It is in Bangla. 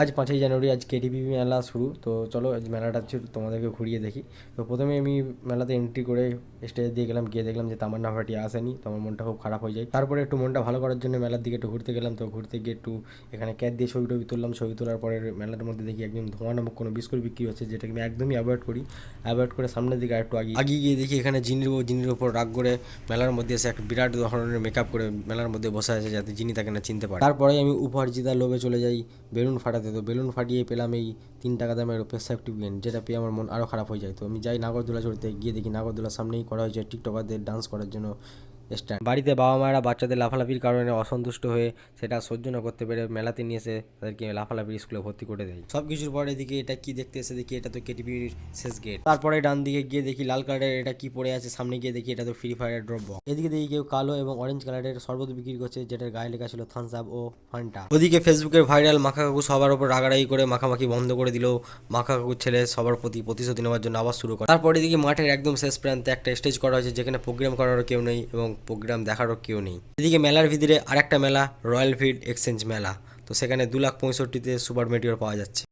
আজ 5ই জানুয়ারি, আজ কেটিপি মেলা শুরু। তো চলো আজ মেলাটা হচ্ছে তোমাদেরকে ঘুরিয়ে দেখি। তো প্রথমে আমি মেলাতে এন্ট্রি করে স্টেজ দিয়ে গেলাম, গিয়ে দেখলাম যে তামান্না ভাটিয়া আসেনি। তো আমার মনটা খুব খারাপ হয়ে যায়। তারপরে একটু মনটা ভালো করার জন্য মেলার দিকে একটু ঘুরতে গেলাম। তো ঘুরতে গিয়ে একটু এখানে ক্যাচ দিয়ে ছবি টবি তুললাম। ছবি তোলার পরে মেলার মধ্যে দেখি একদম ধোঁয়া নামক কোনো বিস্কুট বিক্রি হচ্ছে, যেটাকে আমি একদমই অ্যাভয়েড করি। অ্যাভয়েড করে সামনের দিকে আরেকটু আগিয়ে গিয়ে দেখি এখানে জিনির ওপর রাগ করে মেলার মধ্যে এসে একটা বিরাট ধরনের মেকআপ করে মেলার মধ্যে বসে আছে, যাতে জিনি তাকে না চিনতে পারে। তারপরে আমি উপহার জিতার লোভে চলে যাই বেলুন ফাটাতে। তো বেলুন ফাটিয়ে পেলাম এই 3 টাকা দামের সেফটি পিন, যেটা পেয়ে আমার মন আরও খারাপ হয়ে যায়। তো আমি যাই নাগরদোলা চড়তে, গিয়ে দেখি নাগরদোলার সামনেই করা হয়েছে টিকটকারদের ডান্স করার জন্য স্ট্যান্ড। বাড়িতে বাবা মায়েরা বাচ্চাদের লাফালাফির কারণে অসন্তুষ্ট হয়ে সেটা সহ্য না করতে পেরে মেলাতে নিয়ে এসে তাদেরকে লাফালাফির স্কুলে ভর্তি করে দেয়। সব কিছুর পরে এদিকে এটা কি দেখতে এসে দেখি এটা তো কেটিপির শেষ গেট। তারপরে ডান দিকে গিয়ে দেখি লাল কালারের এটা কি পড়ে আছে, সামনে গিয়ে দেখি এটা তো ফ্রি ফায়ারের ড্রপ বক্স। এদিকে দেখি কেউ কালো এবং অরেঞ্জ কালারের শরবত বিক্রি করছে, যেটার গায়ে লেখা ছিল থামস আপ ও ফান্টা। ওদিকে ফেসবুকের ভাইরাল মাখা কাকু সবার উপর রাগারাগি করে মাখামাখি বন্ধ করে দিল। মাখা কাকুর ছেলে সবার প্রতি প্রতিশোধ নেওয়ার জন্য আবার শুরু করে। তারপরে এদিকে মাঠের একদম শেষ প্রান্তে একটা স্টেজ করা হয়েছে, যেখানে প্রোগ্রাম করারও কেউ নেই এবং প্রোগ্রাম দেখারও কেউ নেই। এদিকে মেলার ভিতরে আরেকটা মেলা, রয়্যাল ফিল্ড এক্সচেঞ্জ মেলা। তো সেখানে 2,65,000-তে সুপার মেটিওর পাওয়া যাচ্ছে।